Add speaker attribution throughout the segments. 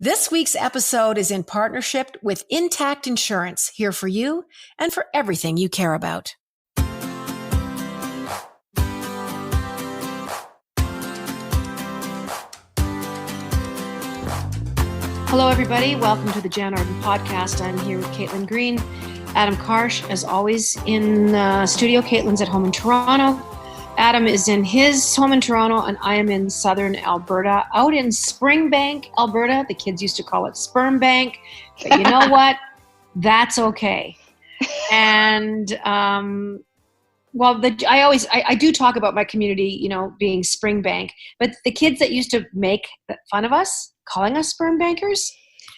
Speaker 1: This week's episode is in partnership with Intact Insurance, here for you and for everything you care about. Hello, everybody. Welcome to the Jann Arden podcast. I'm here with Caitlin Green, Adam Karsh, as always, in studio. Caitlin's at home in Toronto. Adam is in his home in Toronto, and I am in southern Alberta, out in Springbank, Alberta. The kids used to call it Sperm Bank, but you know what? That's okay. And I do talk about my community, being Springbank, but the kids that used to make fun of us, calling us sperm bankers,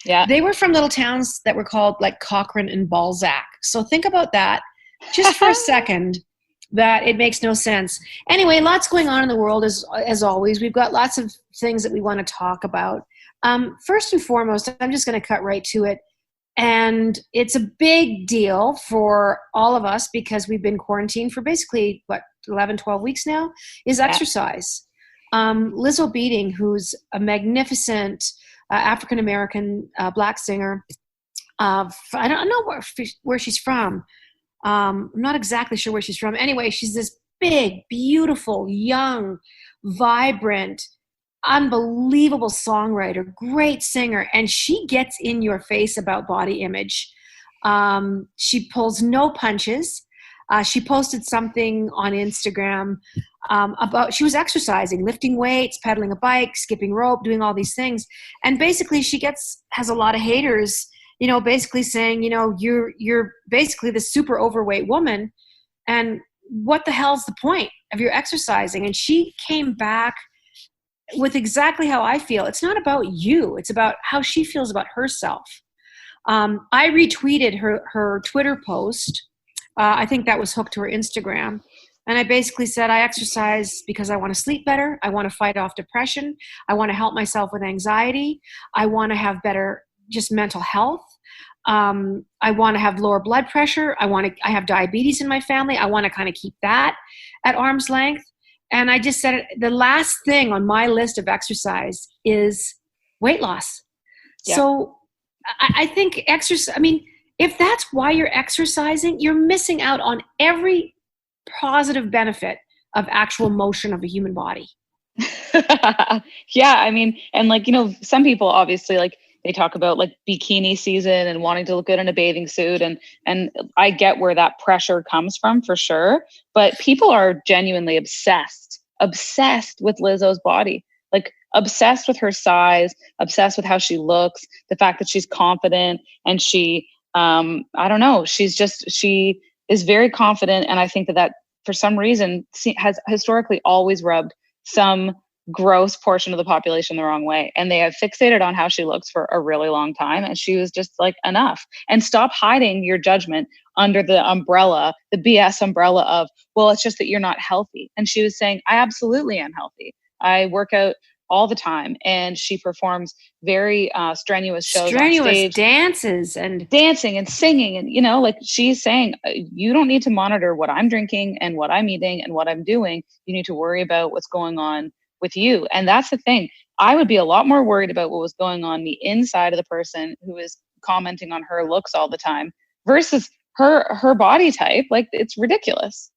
Speaker 1: they were from little towns that were called like Cochrane and Balzac. So think about that just for a second. That it makes no sense. Anyway, lots going on in the world as always. We've got lots of things that we want to talk about. First and foremost, I'm just going to cut right to it. And it's a big deal for all of us because we've been quarantined for basically, 11, 12 weeks now, is exercise. Lizzo Beating, who's a magnificent African-American black singer, I don't know where she's from. I'm not exactly sure where she's from. Anyway, she's this big, beautiful, young, vibrant, unbelievable songwriter, great singer, and she gets in your face about body image. She pulls no punches. She posted something on Instagram about she was exercising, lifting weights, pedaling a bike, skipping rope, doing all these things, and basically she has a lot of haters. Basically saying, you're basically the super overweight woman, and what the hell's the point of your exercising? And she came back with exactly how I feel. It's not about you. It's about how she feels about herself. I retweeted her Twitter post. I think that was hooked to her Instagram. And I basically said, I exercise because I want to sleep better. I want to fight off depression. I want to help myself with anxiety. I want to have better just mental health. I want to have lower blood pressure. I have diabetes in my family. I want to kind of keep that at arm's length. And I just said the last thing on my list of exercise is weight loss. Yeah. So I think if that's why you're exercising, you're missing out on every positive benefit of actual motion of a human body.
Speaker 2: Yeah. And some people obviously they talk about bikini season and wanting to look good in a bathing suit. And I get where that pressure comes from for sure. But people are genuinely obsessed with Lizzo's body, obsessed with her size, obsessed with how she looks, the fact that she's confident and she is very confident. And I think that for some reason has historically always rubbed some gross portion of the population the wrong way, and they have fixated on how she looks for a really long time, and she was just enough, and stop hiding your judgment under the BS umbrella of, well, it's just that you're not healthy. And she was saying, I absolutely am healthy. I work out all the time, and she performs very strenuous shows on stage,
Speaker 1: dances and
Speaker 2: dancing and singing, and she's saying, you don't need to monitor what I'm drinking and what I'm eating and what I'm doing. You need to worry about what's going on with you. And that's the thing. I would be a lot more worried about what was going on the inside of the person who is commenting on her looks all the time versus her body type. It's ridiculous.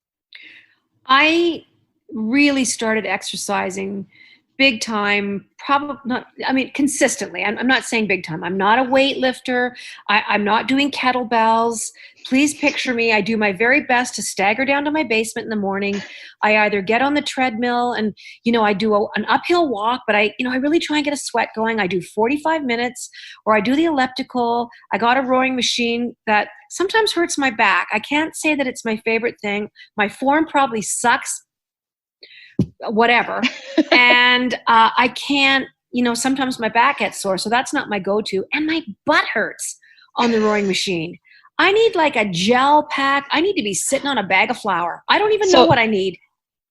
Speaker 1: I really started exercising big time, consistently. I'm not saying big time. I'm not a weightlifter. I'm not doing kettlebells. Please picture me. I do my very best to stagger down to my basement in the morning. I either get on the treadmill and, I do an uphill walk, but I really try and get a sweat going. I do 45 minutes, or I do the elliptical. I got a rowing machine that sometimes hurts my back. I can't say that it's my favorite thing. My form probably sucks, whatever. And I can't, sometimes my back gets sore, so that's not my go-to. And my butt hurts on the rowing machine. I need a gel pack. I need to be sitting on a bag of flour. I don't even know what I need.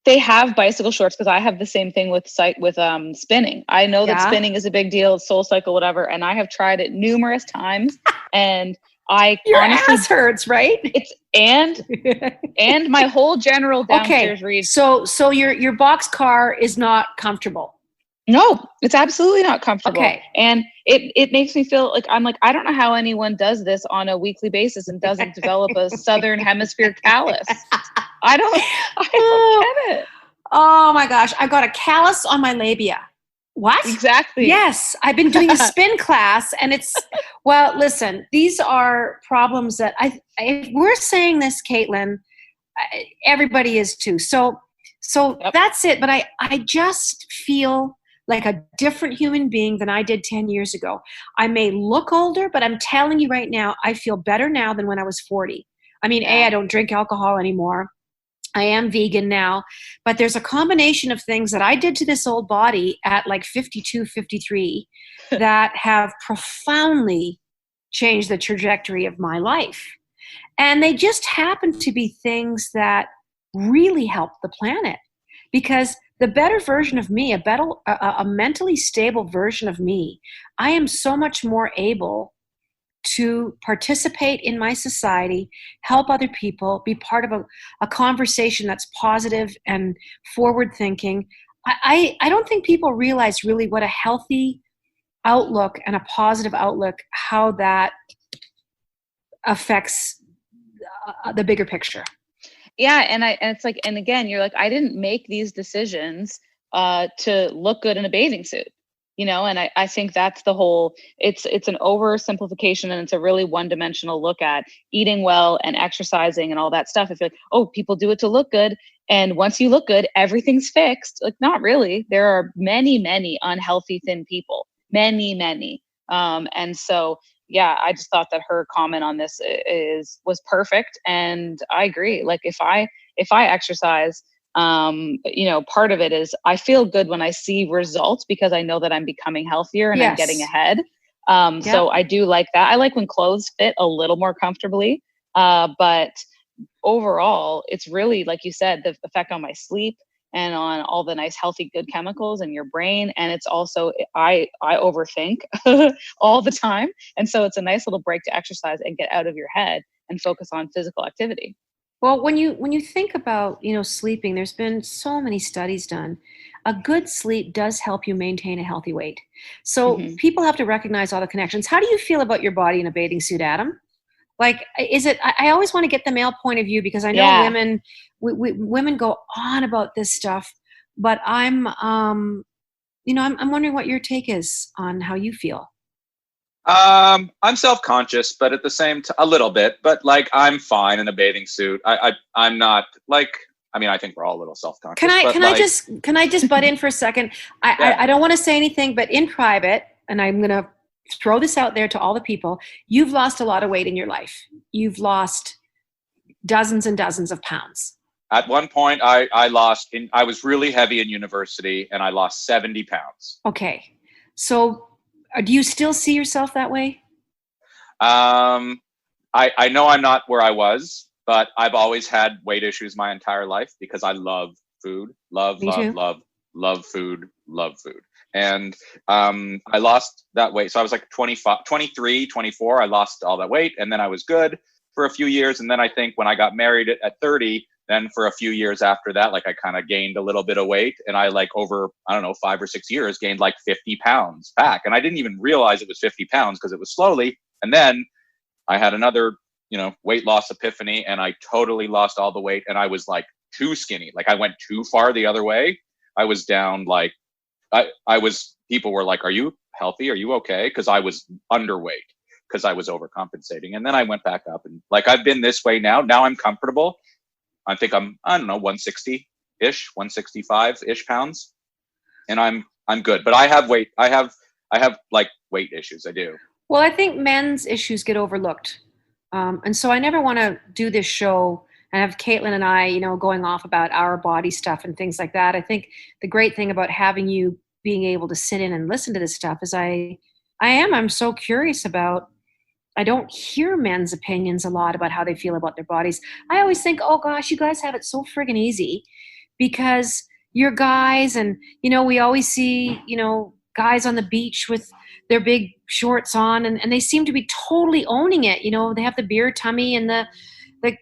Speaker 2: They have bicycle shorts, because I have the same thing with spinning. I know that spinning is a big deal, Soul Cycle, whatever. And I have tried it numerous times, and
Speaker 1: your ass hurts, right?
Speaker 2: And my whole general downstairs reads.
Speaker 1: So your box car is not comfortable.
Speaker 2: No, it's absolutely not comfortable.
Speaker 1: Okay.
Speaker 2: And it makes me feel like I don't know how anyone does this on a weekly basis and doesn't develop a southern hemisphere callus. I don't get it.
Speaker 1: Oh my gosh, I've got a callus on my labia. What?
Speaker 2: Exactly.
Speaker 1: Yes, I've been doing a spin class, and well, listen, these are problems that if we're saying this, Caitlin, everybody is too. So yep. That's it. But I just feel like a different human being than I did 10 years ago. I may look older, but I'm telling you right now, I feel better now than when I was 40. I mean, I don't drink alcohol anymore. I am vegan now, but there's a combination of things that I did to this old body at like 52, 53 that have profoundly changed the trajectory of my life. And they just happen to be things that really help the planet, because the better version of me, a mentally stable version of me, I am so much more able to participate in my society, help other people, be part of a conversation that's positive and forward thinking. I don't think people realize really what a healthy outlook and a positive outlook, how that affects the bigger picture.
Speaker 2: Yeah. And it's like, and again, you're like, I didn't make these decisions to look good in a bathing suit. And I think that's the whole, it's an oversimplification, and it's a really one-dimensional look at eating well and exercising and all that stuff. If you're like, oh, people do it to look good, and once you look good, everything's fixed. Like, not really. There are many, many unhealthy, thin people, many. And so, yeah, I just thought that her comment on this was perfect. And I agree. Like, if I exercise, part of it is I feel good when I see results, because I know that I'm becoming healthier and I'm getting ahead. So I do like that. I like when clothes fit a little more comfortably. But overall, it's really, like you said, the effect on my sleep and on all the nice, healthy, good chemicals in your brain. And it's also, I overthink all the time. And so it's a nice little break to exercise and get out of your head and focus on physical activity.
Speaker 1: Well, when you think about, sleeping, there's been so many studies done. A good sleep does help you maintain a healthy weight. So people have to recognize all the connections. How do you feel about your body in a bathing suit, Adam? Like, is it, I always want to get the male point of view, because I know women go on about this stuff, but I'm wondering what your take is on how you feel.
Speaker 3: I'm self-conscious, but at the same time, a little bit, but like, I'm fine in a bathing suit. I'm not like, I think we're all a little self-conscious.
Speaker 1: Can I just butt in for a second? I don't want to say anything, but in private, and I'm going to throw this out there to all the people, you've lost a lot of weight in your life. You've lost dozens and dozens of pounds.
Speaker 3: At one point, I was really heavy in university, and I lost 70 pounds.
Speaker 1: Okay. So do you still see yourself that way?
Speaker 3: I know I'm not where I was, but I've always had weight issues my entire life, because I love food, love food. And I lost that weight. So I was like 23, 24, I lost all that weight. And then I was good for a few years. And then I think when I got married at 30, then for a few years after that, like, I kind of gained a little bit of weight, and I, like, over, 5 or 6 years gained like 50 pounds back. And I didn't even realize it was 50 pounds because it was slowly. And then I had another, weight loss epiphany, and I totally lost all the weight, and I was like too skinny. Like, I went too far the other way. I was down, like, people were like, are you healthy? Are you okay? Because I was underweight, because I was overcompensating. And then I went back up, and like, I've been this way now. Now I'm comfortable. I think I'm 160-ish, 165-ish pounds. And I'm good. But I have weight. I have like weight issues. I do.
Speaker 1: Well, I think men's issues get overlooked. And so I never want to do this show and have Caitlin and I, going off about our body stuff and things like that. I think the great thing about having you being able to sit in and listen to this stuff is I'm so curious about, I don't hear men's opinions a lot about how they feel about their bodies. I always think, oh gosh, you guys have it so friggin' easy, because you're guys, and, we always see, guys on the beach with their big shorts on, and they seem to be totally owning it. They have the beer tummy and the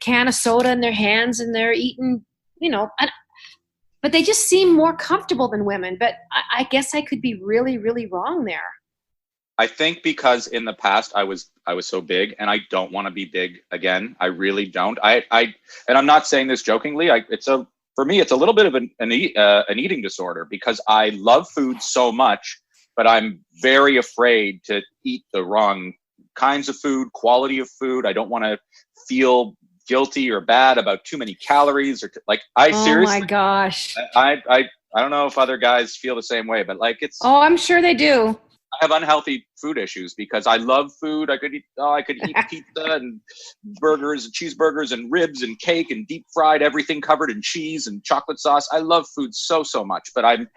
Speaker 1: can of soda in their hands, and they're eating, but they just seem more comfortable than women. But I guess I could be really, really wrong there.
Speaker 3: I think because in the past I was so big, and I don't want to be big again. I really don't. And I'm not saying this jokingly. For me, it's a little bit of an eating disorder, because I love food so much, but I'm very afraid to eat the wrong kinds of food, quality of food. I don't want to feel guilty or bad about too many calories, or seriously.
Speaker 1: Oh my gosh.
Speaker 3: I don't know if other guys feel the same way, but it's.
Speaker 1: Oh, I'm sure they do.
Speaker 3: I have unhealthy food issues because I love food. I could eat pizza and burgers and cheeseburgers and ribs and cake and deep fried everything covered in cheese and chocolate sauce. I love food so much, but I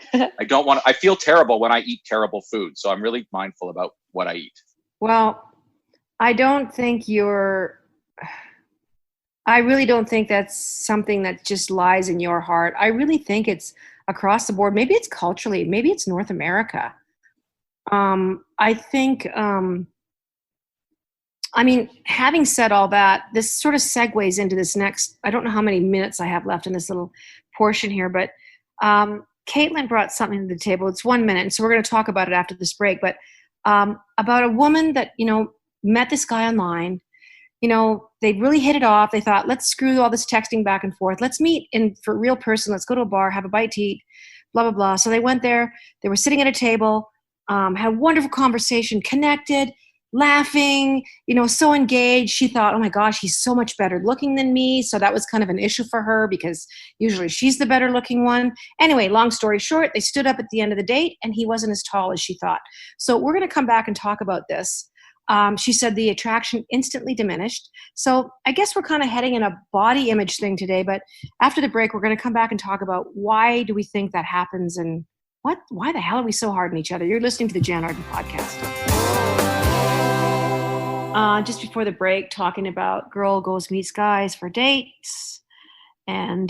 Speaker 3: feel terrible when I eat terrible food. So I'm really mindful about what I eat.
Speaker 1: Well, I really don't think that's something that just lies in your heart. I really think it's across the board. Maybe it's culturally, maybe it's North America. I think, having said all that, this sort of segues into this next, I don't know how many minutes I have left in this little portion here, but Caitlin brought something to the table. It's 1 minute, and so we're going to talk about it after this break, but about a woman that, met this guy online. They really hit it off. They thought, let's screw all this texting back and forth. Let's meet for a real person. Let's go to a bar, have a bite to eat, blah, blah, blah. So they went there. They were sitting at a table. Had a wonderful conversation, connected, laughing, so engaged. She thought, oh my gosh, he's so much better looking than me. So that was kind of an issue for her, because usually she's the better looking one. Anyway, long story short, they stood up at the end of the date, and he wasn't as tall as she thought. So we're going to come back and talk about this. She said the attraction instantly diminished. So I guess we're kind of heading in a body image thing today, but after the break, we're going to come back and talk about why do we think that happens, and why the hell are we so hard on each other? You're listening to the Jann Arden podcast. Just before the break, talking about girl goes meets guys for dates, and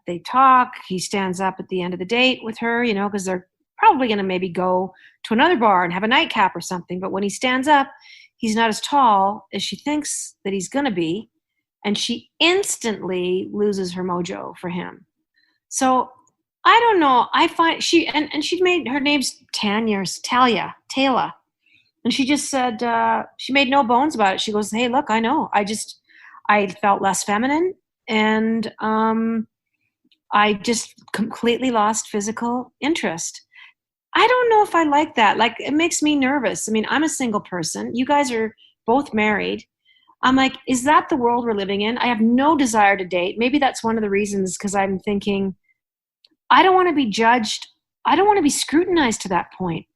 Speaker 1: they talk. He stands up at the end of the date with her, because they're probably going to maybe go to another bar and have a nightcap or something. But when he stands up, he's not as tall as she thinks that he's going to be, and she instantly loses her mojo for him. So I don't know. I find she made her name's Talia. And she just said, she made no bones about it. She goes, hey, look, I know. I felt less feminine, and I just completely lost physical interest. I don't know if I like that. It makes me nervous. I'm a single person. You guys are both married. I'm like, is that the world we're living in? I have no desire to date. Maybe that's one of the reasons, because I'm thinking, I don't want to be judged. I don't want to be scrutinized to that point.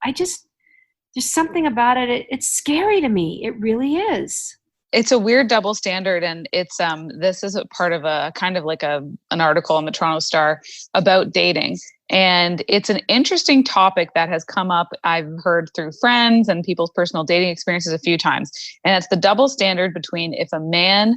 Speaker 1: there's something about it. It's scary to me. It really is.
Speaker 2: It's a weird double standard. And it's, this is a part of a kind of like an article in the Toronto Star about dating. And it's an interesting topic that has come up, I've heard through friends and people's personal dating experiences a few times. And it's the double standard between if a man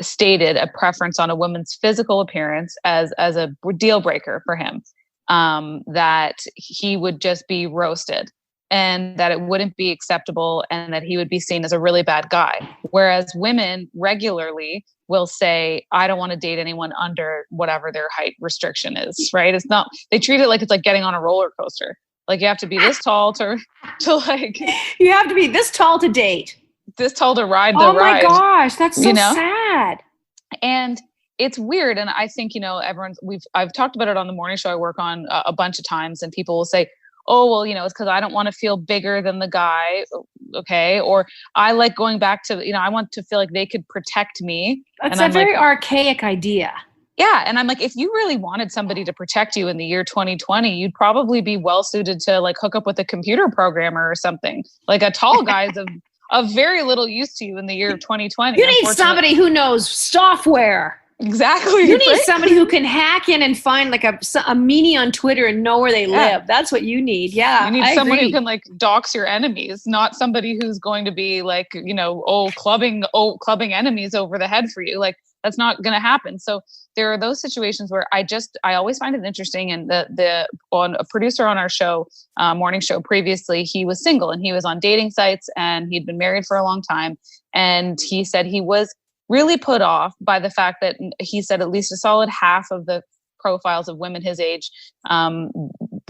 Speaker 2: stated a preference on a woman's physical appearance as a deal breaker for him, that he would just be roasted, and that it wouldn't be acceptable, and that he would be seen as a really bad guy. Whereas women regularly will say, I don't want to date anyone under whatever their height restriction is, right? It's not, they treat it like it's like getting on a roller coaster. Like you have to be this tall to
Speaker 1: you have to be this tall to date.
Speaker 2: This tall to ride the ride.
Speaker 1: Oh my gosh, that's so sad.
Speaker 2: And it's weird. And I think, I've talked about it on the morning show I work on a bunch of times, and people will say, oh, well, it's because I don't want to feel bigger than the guy. Okay. Or I like going back to, I want to feel like they could protect me.
Speaker 1: That's a very archaic idea.
Speaker 2: Yeah. And I'm like, if you really wanted somebody to protect you in the year 2020, you'd probably be well suited to hook up with a computer programmer or something. Like a tall guy is of very little use to you in the year of 2020.
Speaker 1: You need somebody who knows software.
Speaker 2: Exactly.
Speaker 1: You need somebody who can hack in and find a meanie on Twitter and know where they live. That's what you need. Yeah.
Speaker 2: You need someone who can dox your enemies, not somebody who's going to be clubbing enemies over the head for you. That's not going to happen. So there are those situations where I always find it interesting. And on a producer on our show, morning show previously, he was single and he was on dating sites and he'd been married for a long time. And he said he was really put off by the fact that he said at least a solid half of the profiles of women his age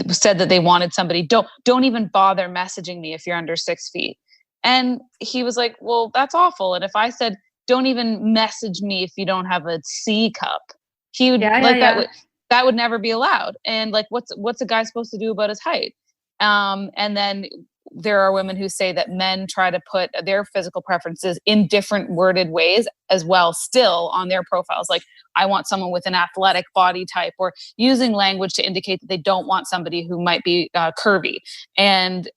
Speaker 2: said that they wanted somebody, don't even bother messaging me if you're under 6 feet. And he was like, well, that's awful. And if I said, don't even message me if you don't have a C cup, he would that would never be allowed. And like, what's a guy supposed to do about his height? And then there are women who say that men try to put their physical preferences in different worded ways as well, still on their profiles. Like, I want someone with an athletic body type, or using language to indicate that they don't want somebody who might be curvy. And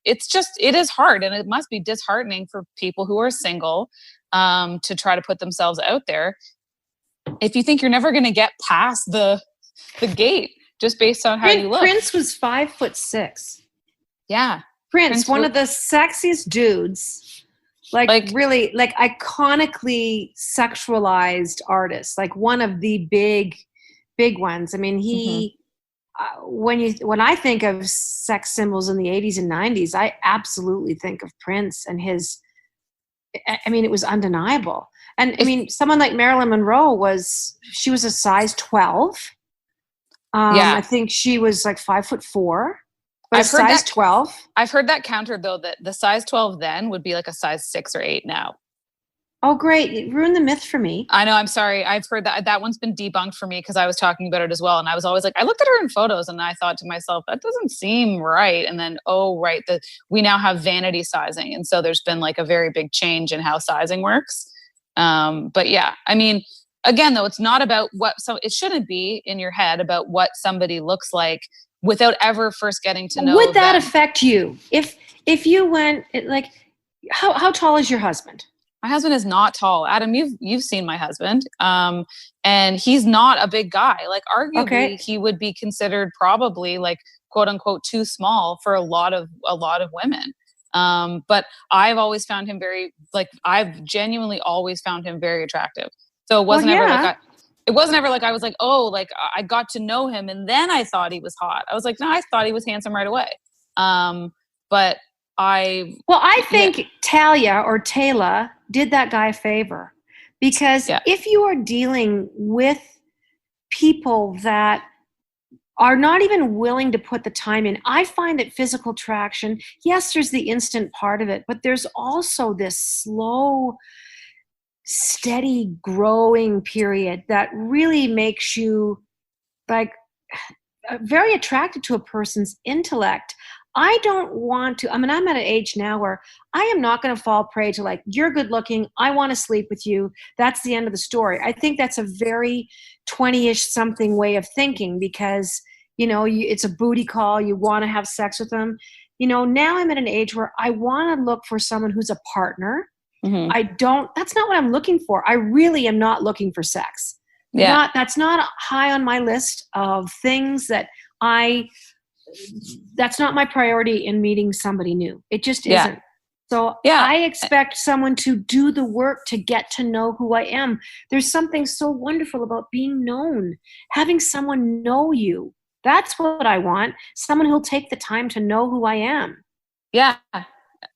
Speaker 2: it is hard, and it must be disheartening for people who are single to try to put themselves out there. If you think you're never going to get past the gate just based on how you look.
Speaker 1: Prince was 5'6".
Speaker 2: Yeah.
Speaker 1: Prince, one of the sexiest dudes, like really, like iconically sexualized artists, like one of the big ones. I mean, he, when I think of sex symbols in the 80s and 90s, I absolutely think of Prince and his, I mean, it was undeniable. And I mean, someone like Marilyn Monroe she was a size 12. I think she was like 5'4". But I've heard size 12.
Speaker 2: I've heard that countered, though, that the size 12 then would be like a size 6 or 8 now.
Speaker 1: Oh, great. You ruined the myth for me.
Speaker 2: I know. I'm sorry. I've heard that one's been debunked for me because I was talking about it as well. And I was always like, I looked at her in photos and I thought to myself, that doesn't seem right. And then, we now have vanity sizing. And so there's been like a very big change in how sizing works. But yeah, I mean, again, though, it's not about it shouldn't be in your head about what somebody looks like without ever first getting to know.
Speaker 1: Would that affect you? If you went, like, how tall is your husband?
Speaker 2: My husband is not tall. Adam, you've seen my husband. And he's not a big guy. Like, arguably he would be considered probably like quote unquote too small for a lot of women. But I've always found him I've genuinely always found him very attractive. So it wasn't ever like I was like, oh, like I got to know him and then I thought he was hot. I was like, no, I thought he was handsome right away. But I think
Speaker 1: Talia or Taylor did that guy a favor, because if you are dealing with people that are not even willing to put the time in, I find that physical attraction, yes, there's the instant part of it, but there's also this slow, steady growing period that really makes you like very attracted to a person's intellect. I don't want to, I mean, I'm at an age now where I am not going to fall prey to like, you're good looking, I want to sleep with you. That's the end of the story. I think that's a very 20-ish something way of thinking, because, it's a booty call. You want to have sex with them. Now I'm at an age where I want to look for someone who's a partner. Mm-hmm. That's not what I'm looking for. I really am not looking for sex. Yeah. That's not high on my list of things that that's not my priority in meeting somebody new. It just isn't. So I expect someone to do the work to get to know who I am. There's something so wonderful about being known, having someone know you. That's what I want. Someone who'll take the time to know who I am.
Speaker 2: Yeah.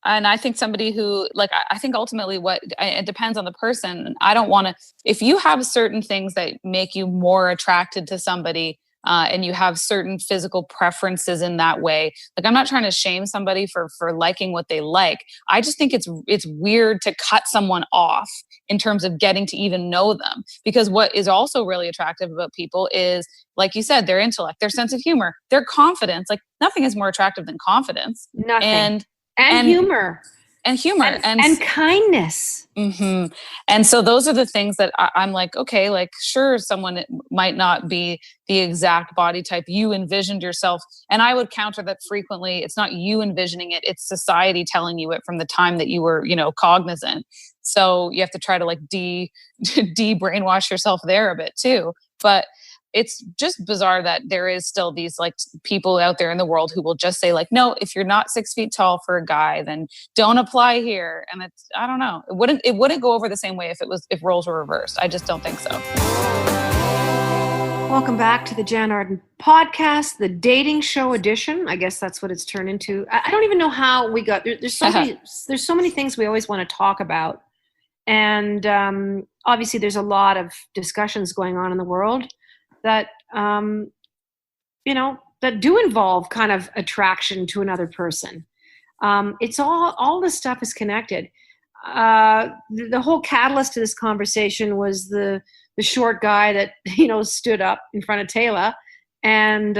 Speaker 2: And I think somebody who, like, I think ultimately it depends on the person. I don't want to, if you have certain things that make you more attracted to somebody, and you have certain physical preferences in that way, like, I'm not trying to shame somebody for liking what they like. I just think it's weird to cut someone off in terms of getting to even know them, because what is also really attractive about people is, like you said, their intellect, their sense of humor, their confidence. Like, nothing is more attractive than confidence.
Speaker 1: Nothing. And humor.
Speaker 2: And humor.
Speaker 1: And kindness.
Speaker 2: Mm-hmm. And so those are the things that I'm like, okay, like, sure, someone might not be the exact body type you envisioned yourself. And I would counter that frequently. It's not you envisioning it. It's society telling you it from the time that you were, cognizant. So you have to try to like de-brainwash yourself there a bit too. But it's just bizarre that there is still these like people out there in the world who will just say like, no, if you're not 6 feet tall for a guy, then don't apply here. And it's, I don't know. It wouldn't go over the same way if roles were reversed. I just don't think so.
Speaker 1: Welcome back to the Jann Arden podcast, the dating show edition. I guess that's what it's turned into. I don't even know how we got there. There's so many things we always want to talk about. And obviously there's a lot of discussions going on in the world. that, that do involve kind of attraction to another person. It's all this stuff is connected. The whole catalyst to this conversation was the short guy that, stood up in front of Taylor, and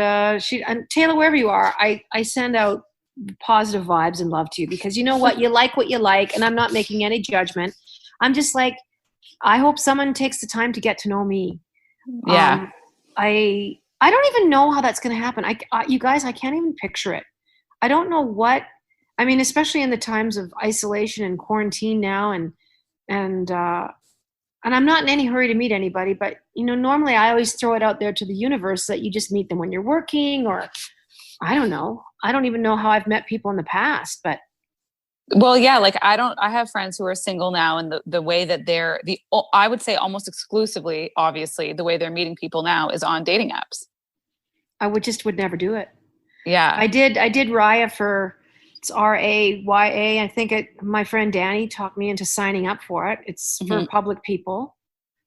Speaker 1: Taylor, wherever you are, I send out positive vibes and love to you, because you know what you like, and I'm not making any judgment. I'm just like, I hope someone takes the time to get to know me.
Speaker 2: Yeah.
Speaker 1: I don't even know how that's going to happen. You guys, I can't even picture it. I don't know what, I mean, especially in the times of isolation and quarantine now, and I'm not in any hurry to meet anybody, but normally I always throw it out there to the universe that you just meet them when you're working, or I don't know. I don't even know how I've met people in the past, but.
Speaker 2: Well, yeah, like I have friends who are single now, and the way that I would say almost exclusively, obviously, the way they're meeting people now is on dating apps.
Speaker 1: I would never do it.
Speaker 2: Yeah.
Speaker 1: I did Raya for, it's RAYA. I think my friend Danny talked me into signing up for it. It's for public people.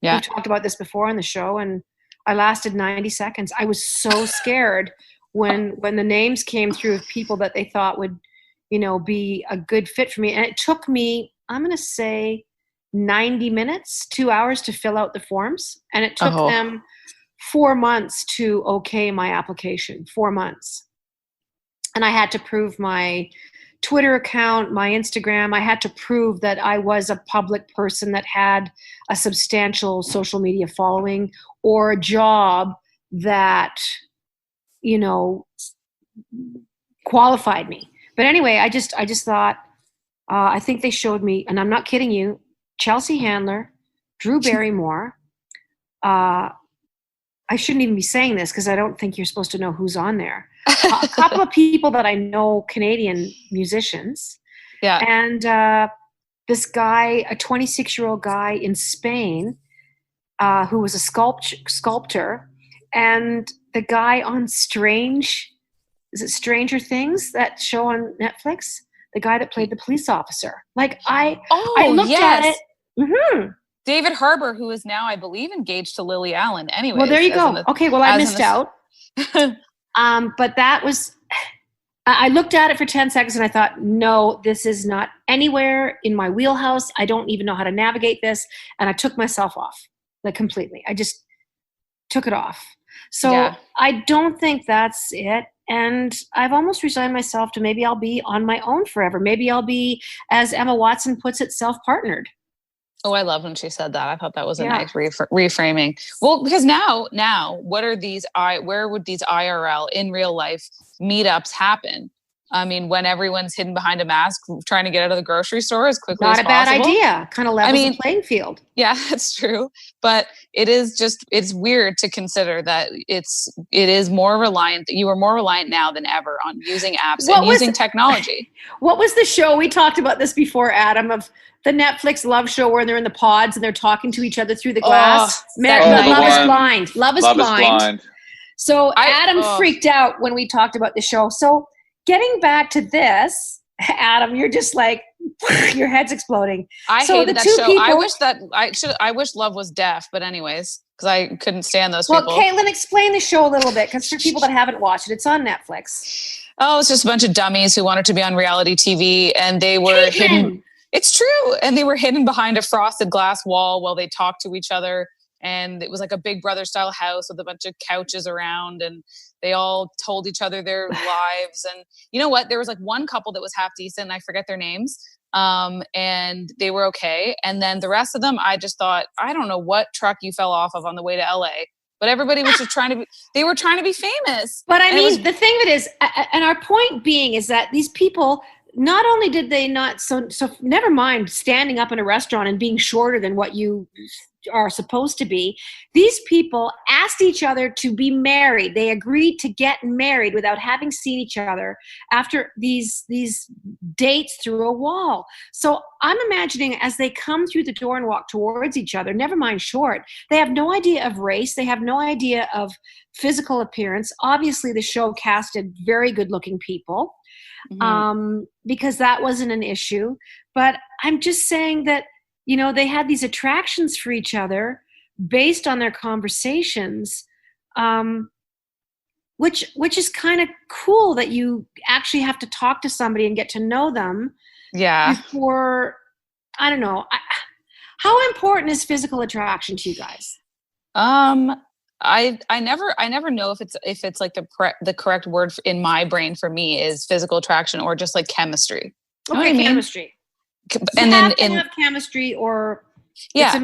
Speaker 2: Yeah.
Speaker 1: We've talked about this before on the show, and I lasted 90 seconds. I was so scared when the names came through of people that they thought would, be a good fit for me. And it took me, I'm going to say 90 minutes, 2 hours to fill out the forms. And it took them 4 months to okay my application, 4 months. And I had to prove my Twitter account, my Instagram. I had to prove that I was a public person that had a substantial social media following, or a job that, qualified me. But anyway, I just thought, I think they showed me, and I'm not kidding you, Chelsea Handler, Drew Barrymore. I shouldn't even be saying this because I don't think you're supposed to know who's on there. A couple of people that I know, Canadian musicians.
Speaker 2: Yeah.
Speaker 1: And this guy, a 26-year-old guy in Spain, who was a sculptor. And the guy on is it Stranger Things, that show on Netflix? The guy that played the police officer. Like I looked at it. Mm-hmm.
Speaker 2: David Harbour, who is now, I believe, engaged to Lily Allen. Anyway,
Speaker 1: well, there you go. Okay, well, I missed out. But that was. I looked at it for 10 seconds and I thought, no, this is not anywhere in my wheelhouse. I don't even know how to navigate this, and I took myself off, like, completely. I just took it off. So I don't think that's it. And I've almost resigned myself to maybe I'll be on my own forever. Maybe I'll be, as Emma Watson puts it, self-partnered.
Speaker 2: Oh, I love when she said that. I thought that was a nice reframing. Well, because now, what are where would these IRL, in real life, meetups happen? I mean, when everyone's hidden behind a mask, trying to get out of the grocery store as quickly as possible.
Speaker 1: Not a bad idea. Kind of levels the playing field.
Speaker 2: Yeah, that's true. But it's weird to consider that it is more reliant, you are more reliant now than ever on using apps and using technology.
Speaker 1: What was the show? We talked about this before, Adam, of the Netflix love show where they're in the pods and they're talking to each other through the glass. Love is Blind. Love is Blind. So Adam freaked out when we talked about the show. So getting back to this, Adam, you're just like, your head's exploding.
Speaker 2: I hated that show. I wish Love was deaf, but anyways, because I couldn't stand those people.
Speaker 1: Well, Caitlin, explain the show a little bit, because for people that haven't watched it, it's on Netflix.
Speaker 2: Oh, it's just a bunch of dummies who wanted to be on reality TV, and they were hidden. It's true. And they were hidden behind a frosted glass wall while they talked to each other. And it was like a Big Brother style house with a bunch of couches around, and they all told each other their lives. And you know what? There was like one couple that was half decent. I forget their names. And they were okay. And then the rest of them, I just thought, I don't know what truck you fell off of on the way to LA, but everybody was just they were trying to be famous.
Speaker 1: But I mean, the thing that is, and our point being is that these people, not only did they not, so never mind standing up in a restaurant and being shorter than what you are supposed to be, these people asked each other to be married. They agreed to get married without having seen each other after these dates through a wall. So I'm imagining as they come through the door and walk towards each other, never mind short, they have no idea of race. They have no idea of physical appearance. Obviously, the show casted very good-looking people. Because that wasn't an issue. But I'm just saying that, they had these attractions for each other based on their conversations. which is kind of cool that you actually have to talk to somebody and get to know them.
Speaker 2: Yeah.
Speaker 1: Before, I don't know. How important is physical attraction to you guys?
Speaker 2: I never know if it's like the correct word in my brain for me is physical attraction or just like chemistry.
Speaker 1: You know chemistry.
Speaker 2: And
Speaker 1: you
Speaker 2: then
Speaker 1: have chemistry, or
Speaker 2: yeah,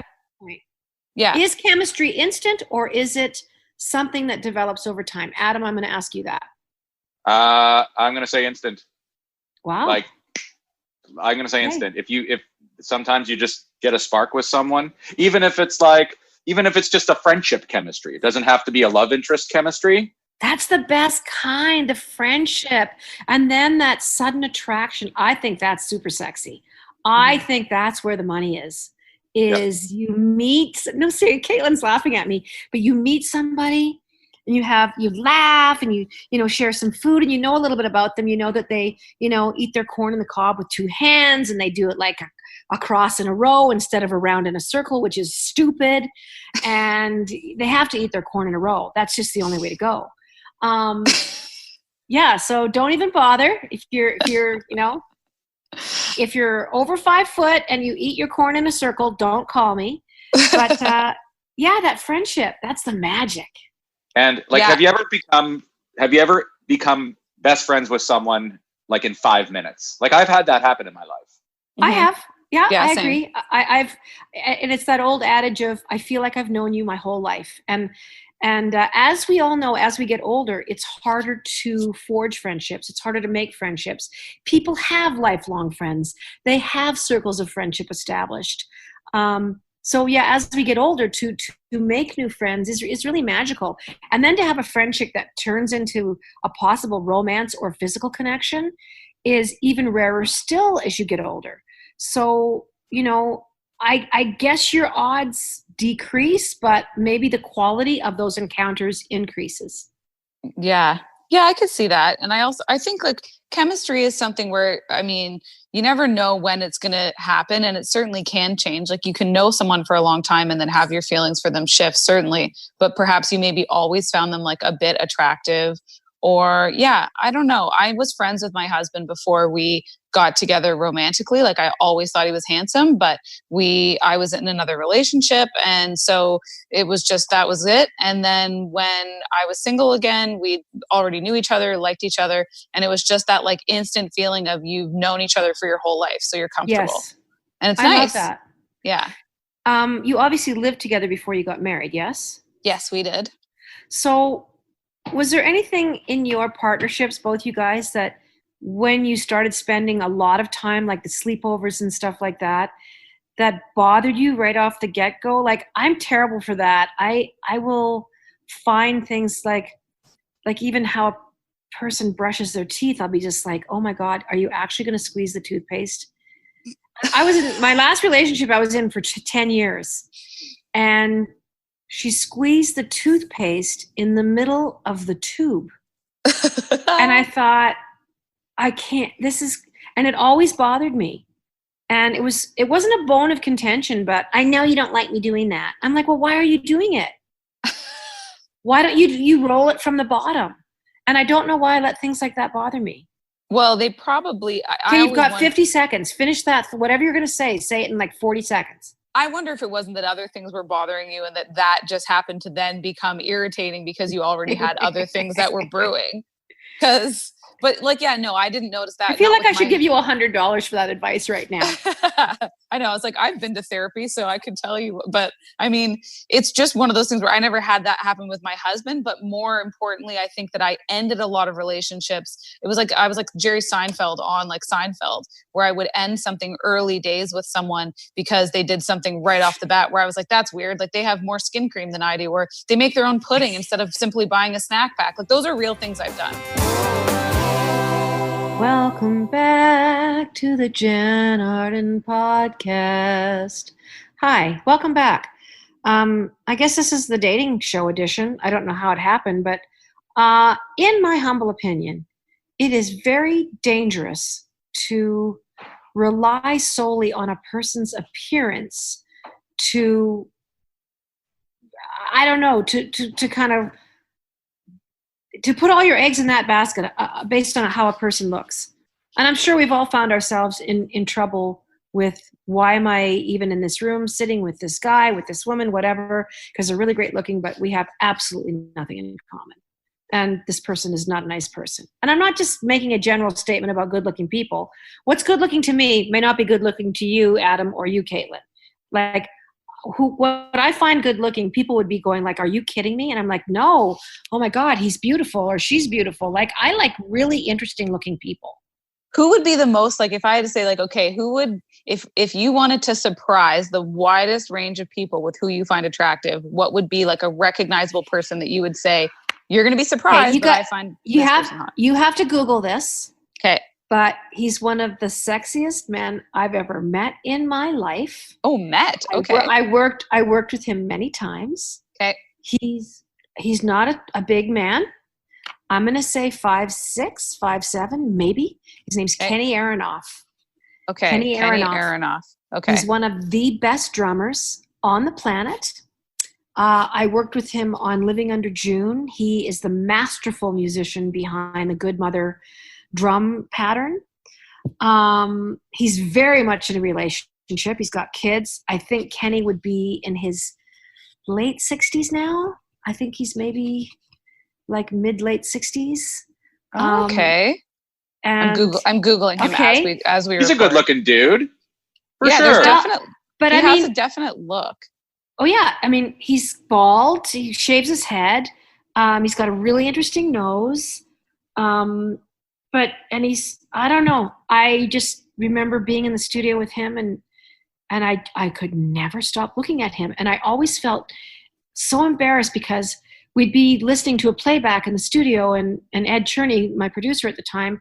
Speaker 1: yeah. Is chemistry instant, or is it something that develops over time? Adam, I'm going to ask you that.
Speaker 3: I'm going to say instant.
Speaker 1: Wow.
Speaker 3: Like, I'm going to say instant. If sometimes you just get a spark with someone, even if it's just a friendship chemistry, it doesn't have to be a love interest chemistry.
Speaker 1: That's the best kind of friendship. And then that sudden attraction, I think that's super sexy. I think that's where the money is you meet, no, seriously, Caitlin's laughing at me, but you meet somebody and you laugh and you share some food and a little bit about them. You know that they, eat their corn in the cob with two hands and they do it like across in a row instead of around in a circle, which is stupid. And they have to eat their corn in a row. That's just the only way to go. So don't even bother if you're over 5 foot and you eat your corn in a circle, don't call me. But that friendship, that's the magic.
Speaker 3: And have you ever become best friends with someone like in 5 minutes? Like I've had that happen in my life.
Speaker 1: I have. Yeah, I
Speaker 2: same.
Speaker 1: agree. And it's that old adage of, I feel like I've known you my whole life. And as we all know, as we get older, it's harder to forge friendships. It's harder to make friendships. People have lifelong friends. They have circles of friendship established. As we get older, to make new friends is really magical. And then to have a friendship that turns into a possible romance or physical connection is even rarer still as you get older. So, I guess your odds decrease, but maybe the quality of those encounters increases.
Speaker 2: Yeah, I could see that. And I think like chemistry is something where, you never know when it's going to happen, and it certainly can change. Like you can know someone for a long time and then have your feelings for them shift, certainly, but perhaps you maybe always found them like a bit attractive. Or I don't know. I was friends with my husband before we got together romantically. Like I always thought he was handsome, but I was in another relationship. And so it was just, that was it. And then when I was single again, we already knew each other, liked each other. And it was just that like instant feeling of you've known each other for your whole life. So you're comfortable.
Speaker 1: Yes.
Speaker 2: And it's
Speaker 1: nice.
Speaker 2: I love
Speaker 1: that.
Speaker 2: Yeah.
Speaker 1: You obviously lived together before you got married. Yes.
Speaker 2: Yes, we did.
Speaker 1: So was there anything in your partnerships, both you guys, that when you started spending a lot of time, like the sleepovers and stuff like that bothered you right off the get-go? Like, I'm terrible for that. I will find things like even how a person brushes their teeth. I'll be just like, oh my God, are you actually going to squeeze the toothpaste? I was in my last relationship I was in for 10 years. And she squeezed the toothpaste in the middle of the tube. And I thought, I can't, and it always bothered me. And it wasn't a bone of contention, but I know you don't like me doing that. I'm like, well, why are you doing it? Why don't you roll it from the bottom? And I don't know why I let things like that bother me.
Speaker 2: Well, they probably,
Speaker 1: you've got 50 seconds. Finish that. Whatever you're going to say it in like 40 seconds.
Speaker 2: I wonder if it wasn't that other things were bothering you and that just happened to then become irritating because you already had other things that were brewing. But I didn't notice that.
Speaker 1: I feel like I should give you $100 for that advice right now.
Speaker 2: I know. I was like, I've been to therapy, so I could tell you. But it's just one of those things where I never had that happen with my husband. But more importantly, I think that I ended a lot of relationships. It was like I was like Jerry Seinfeld on like Seinfeld, where I would end something early days with someone because they did something right off the bat where I was like, that's weird. Like they have more skin cream than I do, or they make their own pudding instead of simply buying a snack pack. Like those are real things I've done.
Speaker 1: Welcome back to the Jann Arden podcast. Hi, welcome back. I guess this is the dating show edition. I don't know how it happened, but in my humble opinion, it is very dangerous to rely solely on a person's appearance to kind of to put all your eggs in that basket based on how a person looks. And I'm sure we've all found ourselves in trouble with, why am I even in this room sitting with this guy, with this woman, whatever, because they're really great looking, but we have absolutely nothing in common. And this person is not a nice person. And I'm not just making a general statement about good looking people. What's good looking to me may not be good looking to you, Adam, or you, Caitlin. Like, what I find good looking, people would be going like, are you kidding me? And I'm like, no, oh my God, he's beautiful or she's beautiful. Like, I like really interesting looking people.
Speaker 2: Who would be the most, like, if I had to say, like, okay, who would, if you wanted to surprise the widest range of people with who you find attractive, what would be like a recognizable person that you would say, you're going to be surprised, but I find this person hot?
Speaker 1: You have to Google this.
Speaker 2: Okay.
Speaker 1: But he's one of the sexiest men I've ever met in my life.
Speaker 2: Oh, met. Okay.
Speaker 1: I worked with him many times.
Speaker 2: Okay.
Speaker 1: He's not a big man. I'm going to say 5'6", 5'7", maybe. His name's Kenny Aronoff.
Speaker 2: Okay. Kenny Aronoff. Okay.
Speaker 1: He's one of the best drummers on the planet. I worked with him on Living Under June. He is the masterful musician behind the Good Mother drum pattern. He's very much in a relationship. He's got kids. I think Kenny would be in his late 60s now. I think he's maybe like mid-late 60s.
Speaker 2: Okay. And I'm Googling him as we
Speaker 3: He's
Speaker 2: record.
Speaker 3: a good-looking dude. For sure.
Speaker 2: There's definitely,
Speaker 1: but
Speaker 2: he has a definite look.
Speaker 1: Oh, yeah. I mean, he's bald. He shaves his head. He's got a really interesting nose. I don't know. I just remember being in the studio with him and I could never stop looking at him. And I always felt so embarrassed because we'd be listening to a playback in the studio and Ed Cherney, my producer at the time,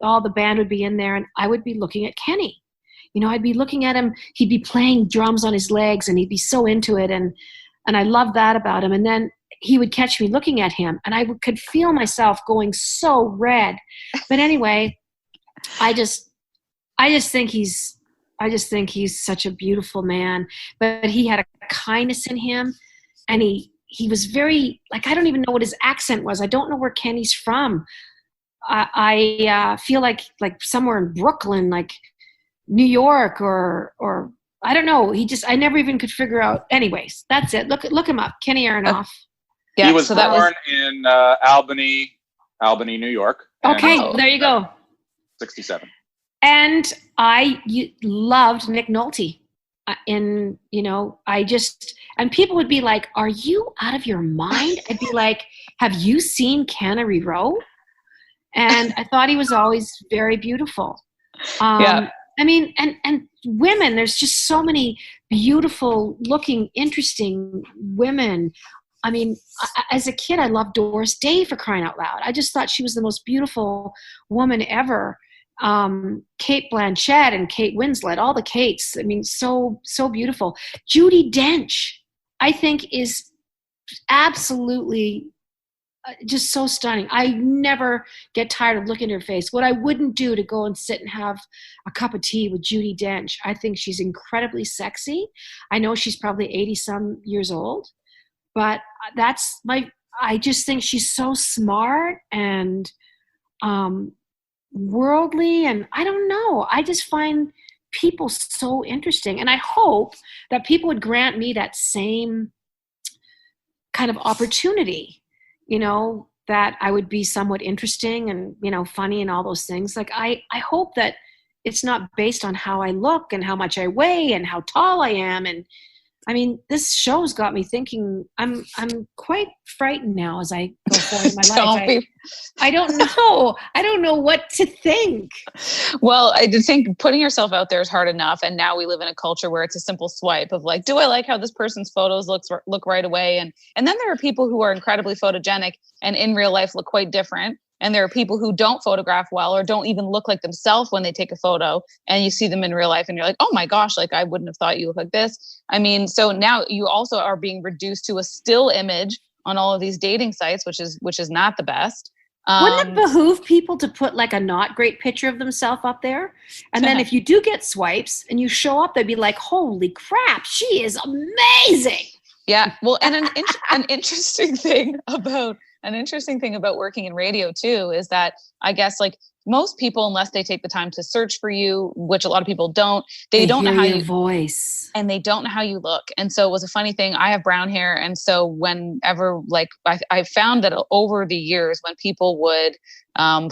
Speaker 1: all the band would be in there and I would be looking at Kenny. You know, I'd be looking at him. He'd be playing drums on his legs and he'd be so into it. And I loved that about him. And then he would catch me looking at him and I could feel myself going so red. But anyway, I just think he's such a beautiful man, but he had a kindness in him and he was very, like, I don't even know what his accent was. I don't know where Kenny's from. I feel like somewhere in Brooklyn, like New York or I don't know. I never even could figure out. Anyways, that's it. Look him up. Kenny Aronoff.
Speaker 3: Yeah, he was born in Albany, New York.
Speaker 1: Okay, there you go.
Speaker 3: 67.
Speaker 1: And I loved Nick Nolte. And people would be like, are you out of your mind? I'd be like, have you seen Cannery Row? And I thought he was always very beautiful. I mean, and women, there's just so many beautiful looking, interesting women. I mean, as a kid, I loved Doris Day, for crying out loud. I just thought she was the most beautiful woman ever. Cate Blanchett and Kate Winslet, all the Kates. I mean, so beautiful. Judi Dench, I think, is absolutely just so stunning. I never get tired of looking at her face. What I wouldn't do to go and sit and have a cup of tea with Judi Dench. I think she's incredibly sexy. I know she's probably 80-some years old, but I just think she's so smart and worldly, and I don't know. I just find people so interesting, and I hope that people would grant me that same kind of opportunity. You know, that I would be somewhat interesting and, funny and all those things. Like, I hope that it's not based on how I look and how much I weigh and how tall I am. And I mean, this show's got me thinking. I'm quite frightened now as I go forward in my life. I don't know. I don't know what to think.
Speaker 2: Well, I think putting yourself out there is hard enough, and now we live in a culture where it's a simple swipe of like, do I like how this person's photos look right away? And then there are people who are incredibly photogenic and in real life look quite different. And there are people who don't photograph well or don't even look like themselves when they take a photo, and you see them in real life and you're like, oh my gosh, like I wouldn't have thought you look like this. I mean, so now you also are being reduced to a still image on all of these dating sites, which is not the best.
Speaker 1: Wouldn't it behoove people to put like a not great picture of themselves up there? And then if you do get swipes and you show up, they'd be like, holy crap, she is amazing.
Speaker 2: Yeah. Well, and an interesting thing An interesting thing about working in radio too is that I guess like most people, unless they take the time to search for you, which a lot of people don't, they don't know how
Speaker 1: your voice,
Speaker 2: and they don't know how you look. And so it was a funny thing. I have brown hair. And so whenever like I found that over the years when people would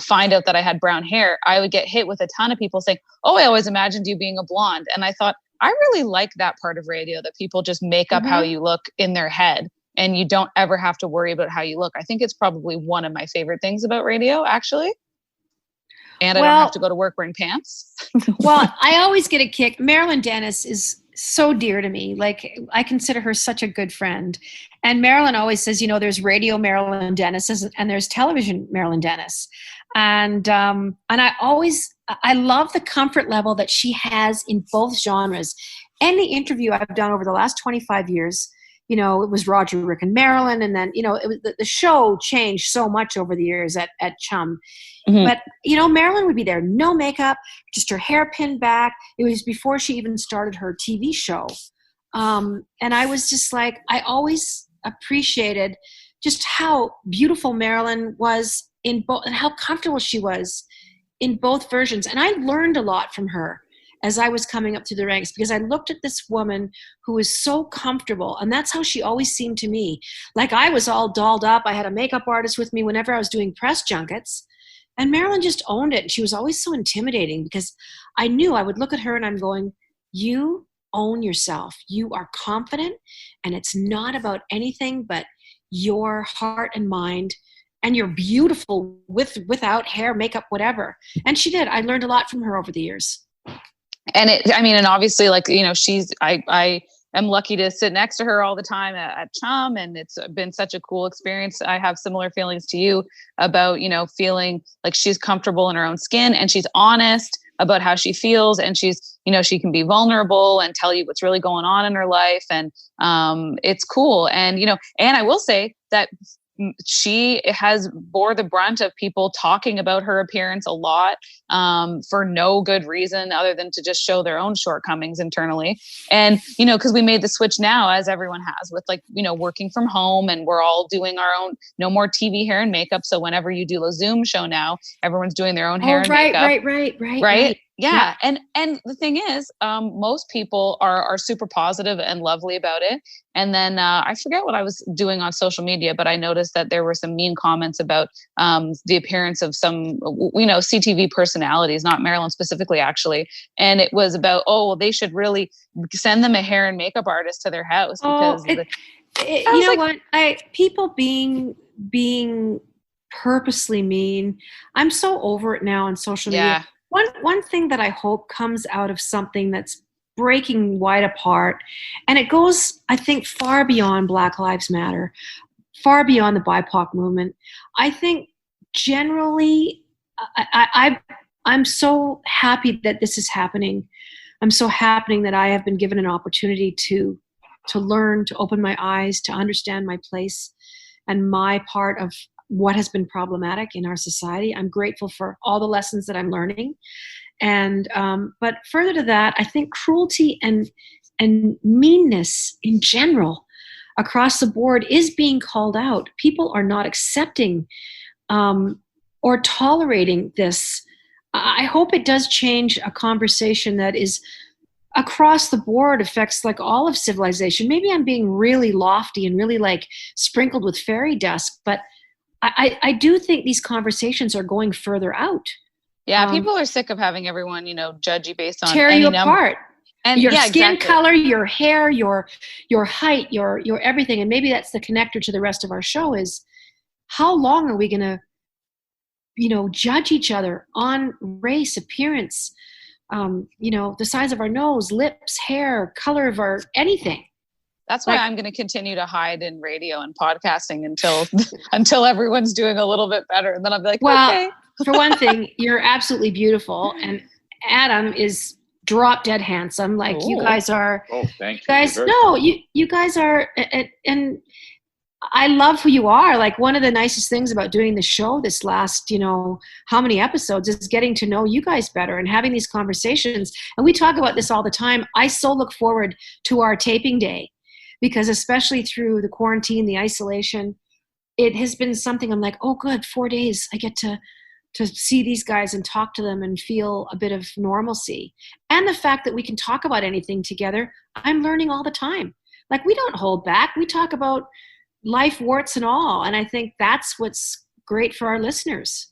Speaker 2: find out that I had brown hair, I would get hit with a ton of people saying, oh, I always imagined you being a blonde. And I thought, I really like that part of radio, that people just make up how you look in their head and you don't ever have to worry about how you look. I think it's probably one of my favorite things about radio, actually. And I don't have to go to work wearing pants.
Speaker 1: Well, I always get a kick. Marilyn Dennis is so dear to me. Like, I consider her such a good friend. And Marilyn always says, there's radio Marilyn Dennis and there's television Marilyn Dennis. And I love the comfort level that she has in both genres. Any interview I've done over the last 25 years, it was Roger, Rick, and Marilyn. And then, the show changed so much over the years at Chum. Mm-hmm. But, Marilyn would be there, no makeup, just her hair pinned back. It was before she even started her TV show. And I was just like, I always appreciated just how beautiful Marilyn was in both and how comfortable she was in both versions. And I learned a lot from her as I was coming up through the ranks, because I looked at this woman who was so comfortable, and that's how she always seemed to me. Like, I was all dolled up. I had a makeup artist with me whenever I was doing press junkets, and Marilyn just owned it. And she was always so intimidating because I knew I would look at her and I'm going, you own yourself. You are confident, and it's not about anything but your heart and mind, and you're beautiful without hair, makeup, whatever. And she did. I learned a lot from her over the years.
Speaker 2: And and obviously, like, I am lucky to sit next to her all the time at Chum, and it's been such a cool experience. I have similar feelings to you about, feeling like she's comfortable in her own skin and she's honest about how she feels, and she's, she can be vulnerable and tell you what's really going on in her life. And it's cool. And, and I will say that she has bore the brunt of people talking about her appearance a lot for no good reason other than to just show their own shortcomings internally. And, because we made the switch now, as everyone has, with working from home, and we're all doing our own, no more TV, hair, and makeup. So whenever you do a Zoom show now, everyone's doing their own hair and makeup. Right. Yeah. And the thing is, most people are super positive and lovely about it. And then I forget what I was doing on social media, but I noticed that there were some mean comments about the appearance of some, CTV personalities, not Marilyn specifically, actually. And it was about, they should really send them a hair and makeup artist to their house. Because
Speaker 1: people being purposely mean, I'm so over it now on social media.
Speaker 2: Yeah.
Speaker 1: One thing that I hope comes out of something that's breaking wide apart, and it goes, I think, far beyond Black Lives Matter, far beyond the BIPOC movement. I think generally, I'm so happy that this is happening. I'm so happy that I have been given an opportunity to learn, to open my eyes, to understand my place and my part of what has been problematic in our society. I'm grateful for all the lessons that I'm learning. And, but further to that, I think cruelty and meanness in general across the board is being called out. People are not accepting or tolerating this. I hope it does change a conversation that is across the board, affects like all of civilization. Maybe I'm being really lofty and really like sprinkled with fairy dust, but I do think these conversations are going further out.
Speaker 2: Yeah, people are sick of having everyone, judge you based on
Speaker 1: tear you apart. And your skin
Speaker 2: exactly.
Speaker 1: color, your hair, your height, your everything. And maybe that's the connector to the rest of our show is how long are we going to, judge each other on race, appearance, the size of our nose, lips, hair, color of our anything.
Speaker 2: That's why I'm going to continue to hide in radio and podcasting until everyone's doing a little bit better. And then I'll be like, okay.
Speaker 1: For one thing, you're absolutely beautiful. And Adam is drop dead handsome. Like you guys are.
Speaker 3: Oh, thank you.
Speaker 1: Guys, you guys are. And I love who you are. Like one of the nicest things about doing the show this last, how many episodes is getting to know you guys better and having these conversations. And we talk about this all the time. I so look forward to our taping day. Because especially through the quarantine, the isolation, it has been something I'm like, oh, good, 4 days. I get to see these guys and talk to them and feel a bit of normalcy. And the fact that we can talk about anything together, I'm learning all the time. Like, we don't hold back. We talk about life, warts and all. And I think that's what's great for our listeners.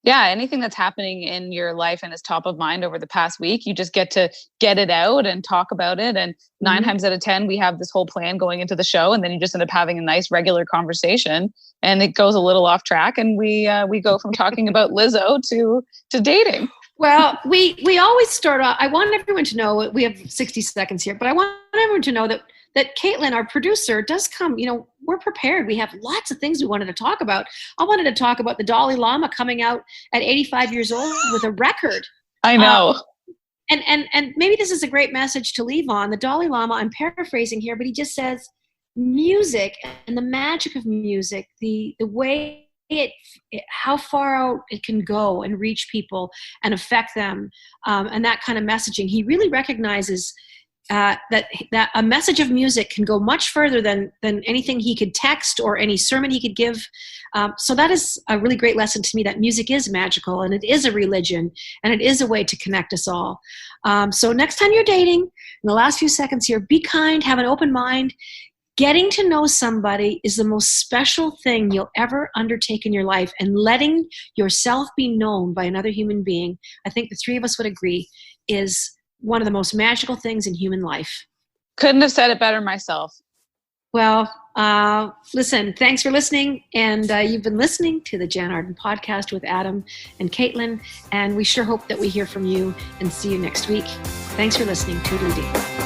Speaker 2: Yeah, anything that's happening in your life and is top of mind over the past week, you just get to get it out and talk about it. And 9 times out of 10, we have this whole plan going into the show, and then you just end up having a nice regular conversation, and it goes a little off track, and we go from talking about Lizzo to dating.
Speaker 1: Well, we always start off. I want everyone to know, we have 60 seconds here, but I want everyone to know that Caitlin, our producer, does come, we're prepared. We have lots of things we wanted to talk about. I wanted to talk about the Dalai Lama coming out at 85 years old with a record.
Speaker 2: I know.
Speaker 1: And maybe this is a great message to leave on. The Dalai Lama, I'm paraphrasing here, but he just says music and the magic of music, the way how far out it can go and reach people and affect them, and that kind of messaging. He really recognizes that a message of music can go much further than anything he could text or any sermon he could give. So that is a really great lesson to me, that music is magical, and it is a religion, and it is a way to connect us all. So next time you're dating, in the last few seconds here, be kind, have an open mind. Getting to know somebody is the most special thing you'll ever undertake in your life, and letting yourself be known by another human being, I think the three of us would agree, is one of the most magical things in human life.
Speaker 2: Couldn't have said it better myself.
Speaker 1: Well, listen, thanks for listening. And you've been listening to the Jann Arden podcast with Adam and Caitlin. And we sure hope that we hear from you and see you next week. Thanks for listening. Toodly-dee.